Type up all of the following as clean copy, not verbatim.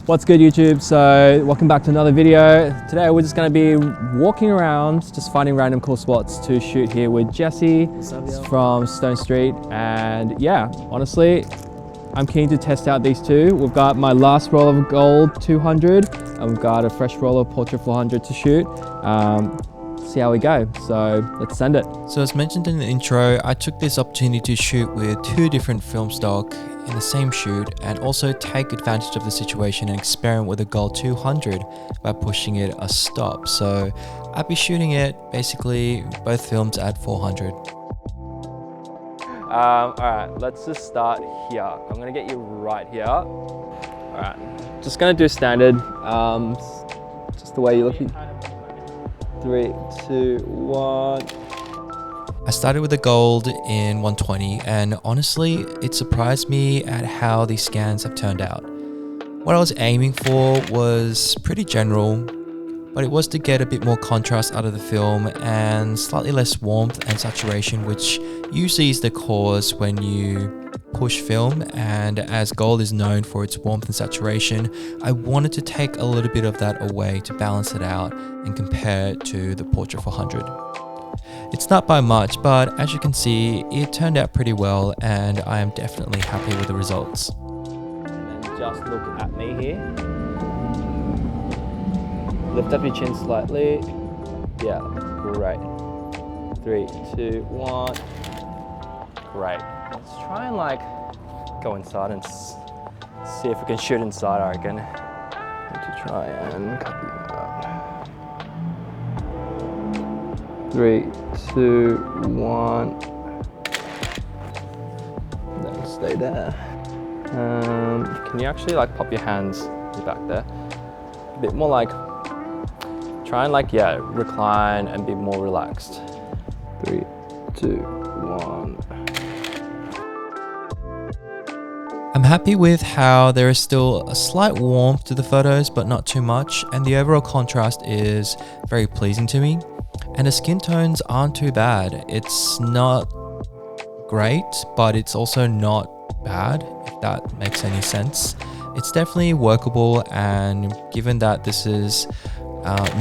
What's good, YouTube? So welcome back to another video. Today we're just going to be walking around, just finding random cool spots to shoot here with Jessie from Stone Street. And yeah, honestly, I'm keen to test out these two. We've got my last roll of gold 200 and we've got a fresh roll of Portra 400 to shoot. See how we go. So let's send it. So as mentioned in the intro, I took this opportunity to shoot with two different film stock in the same shoot and also take advantage of the situation and experiment with a gold 200 by pushing it a stop. So I'll be shooting it basically both films at 400. All right, let's just start here. I'm gonna get you right here. All right, just gonna do standard, just the way you're looking. 3, 2, 1. I started with the gold in 120 and honestly, it surprised me at how these scans have turned out. What I was aiming for was pretty general, but it was to get a bit more contrast out of the film and slightly less warmth and saturation, which usually is the cause when you push film, and as gold is known for its warmth and saturation, I wanted to take a little bit of that away to balance it out and compare it to the Portra 400. It's not by much, but as you can see, it turned out pretty well and I am definitely happy with the results. And then just look at me here. Lift up your chin slightly. Yeah, great. 3, 2, 1. Great. Let's try and go inside and see if we can shoot inside, I reckon. To try and copy that. 3, 2, 1. Then stay there. Can you actually pop your hands back there? A bit more try and recline and be more relaxed. 3, 2, 1. I'm happy with how there is still a slight warmth to the photos, but not too much, and the overall contrast is very pleasing to me. And the skin tones aren't too bad. It's not great, but it's also not bad, if that makes any sense. It's definitely workable, and given that this is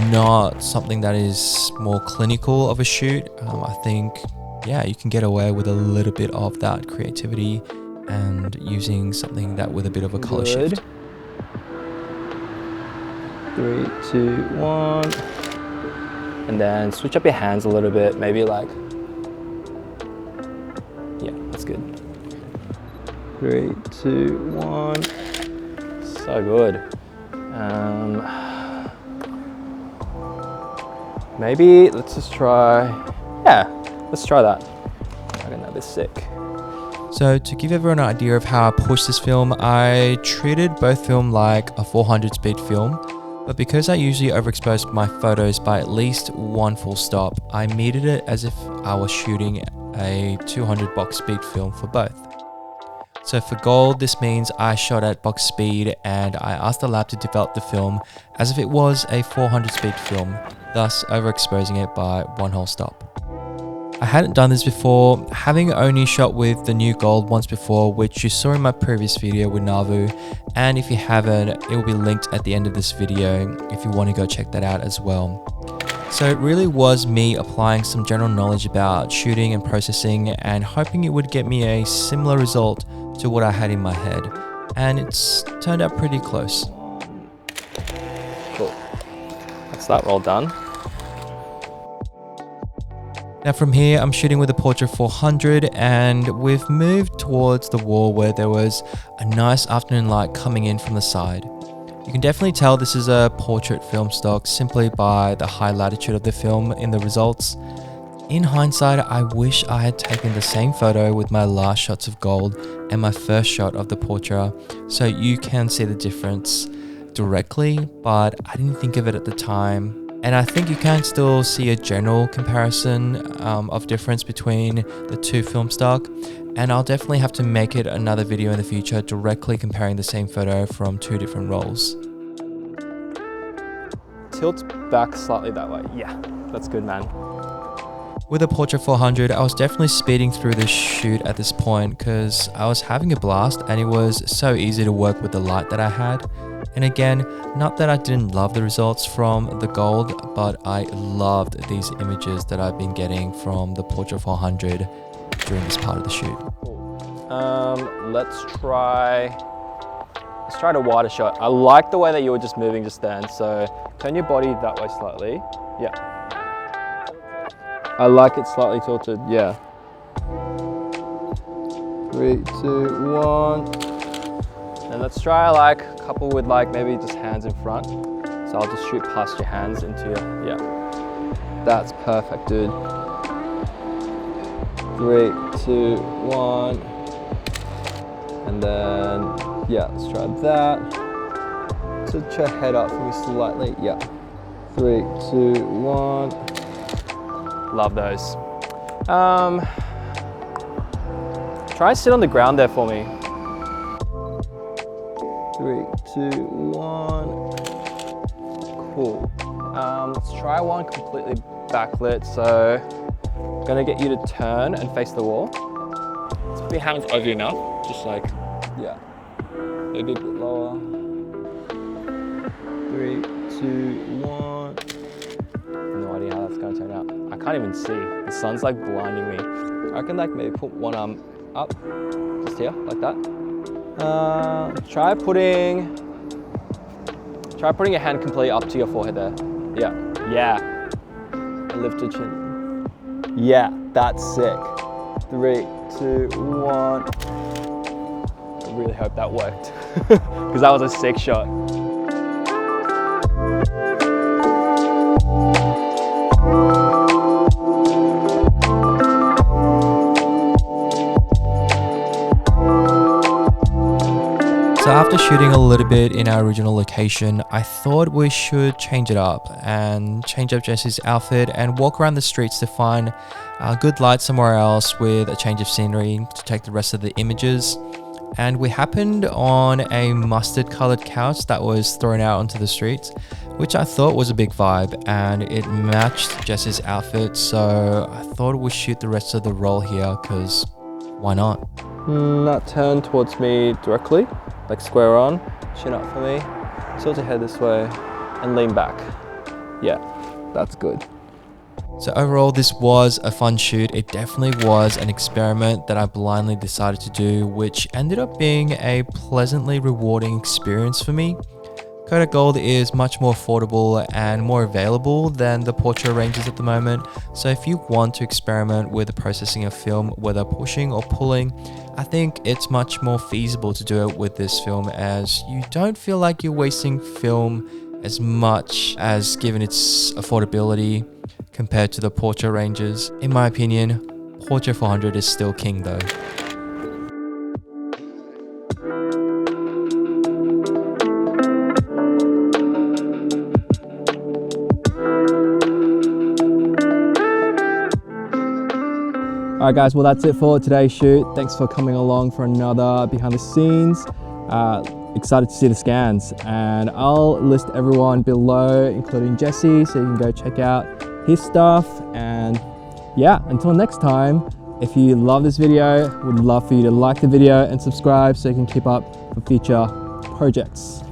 not something that is more clinical of a shoot, I think, yeah, you can get away with a little bit of that creativity and using something that with a bit of a color shift. 3, 2, 1. And then switch up your hands a little bit, maybe yeah, that's good. 3, 2, 1. So good. Maybe let's just try, let's try that. I reckon that'd be sick. So to give everyone an idea of how I pushed this film, I treated both film like a 400 speed film, but because I usually overexpose my photos by at least one full stop, I metered it as if I was shooting a 200 box speed film for both. So for gold, this means I shot at box speed and I asked the lab to develop the film as if it was a 400 speed film, thus overexposing it by one whole stop. I hadn't done this before, having only shot with the new gold once before, which you saw in my previous video with Navu, and if you haven't, it will be linked at the end of this video if you want to go check that out as well. So it really was me applying some general knowledge about shooting and processing and hoping it would get me a similar result to what I had in my head, and it's turned out pretty close. Cool. That's that roll done. Now from here, I'm shooting with a Portra 400 and we've moved towards the wall where there was a nice afternoon light coming in from the side. You can definitely tell this is a portrait film stock simply by the high latitude of the film in the results. In hindsight, I wish I had taken the same photo with my last shots of gold and my first shot of the Portra, so you can see the difference directly, but I didn't think of it at the time. And I think you can still see a general comparison of difference between the two film stock, and I'll definitely have to make it another video in the future directly comparing the same photo from two different rolls. Tilt back slightly that way. Yeah, that's good, man. With a Portra 400, I was definitely speeding through this shoot at this point because I was having a blast and it was so easy to work with the light that I had. And again, not that I didn't love the results from the Gold, but I loved these images that I've been getting from the Portra 400 during this part of the shoot. Let's try the wider shot. I like the way that you were just moving just then, so turn your body that way slightly. Yeah. I like it slightly tilted, yeah. 3, 2, 1. And let's try like a couple with like maybe just hands in front. So I'll just shoot past your hands into your, yeah. That's perfect, dude. 3, 2, 1. And then, yeah, let's try that. So tilt your head up for me slightly, yeah. 3, 2, 1. Love those. Try and sit on the ground there for me. 3, 2, 1. Cool. Let's try one completely backlit. So I'm gonna get you to turn and face the wall. Let's put your hands over your mouth, just like, yeah. Maybe a bit lower. 3, 2, 1. No idea how that's gonna turn out. I can't even see. The sun's like blinding me. I can like maybe put one arm up, just here, like that. Try putting your hand completely up to your forehead there. Yeah, yeah. Lift your chin. Yeah, that's sick. 3, 2, 1. I really hope that worked, because that was a sick shot. So after shooting a little bit in our original location, I thought we should change it up and change up Jessie's outfit and walk around the streets to find a good light somewhere else with a change of scenery to take the rest of the images. And we happened on a mustard colored couch that was thrown out onto the streets, which I thought was a big vibe, and it matched Jessie's outfit. So I thought we'd shoot the rest of the roll here, because why not? Now turn towards me directly, like square on, chin up for me, tilt your head this way, and lean back. Yeah, that's good. So overall, this was a fun shoot. It definitely was an experiment that I blindly decided to do, which ended up being a pleasantly rewarding experience for me. Kodak Gold is much more affordable and more available than the Portra ranges at the moment. So if you want to experiment with the processing of film, whether pushing or pulling, I think it's much more feasible to do it with this film, as you don't feel like you're wasting film as much as given its affordability compared to the Portra ranges. In my opinion, Portra 400 is still king though. Alright guys, well that's it for today's shoot. Thanks for coming along for another behind the scenes. Excited to see the scans, and I'll list everyone below, including Jessie, so you can go check out his stuff. And yeah, until next time, if you love this video, would love for you to like the video and subscribe so you can keep up for future projects.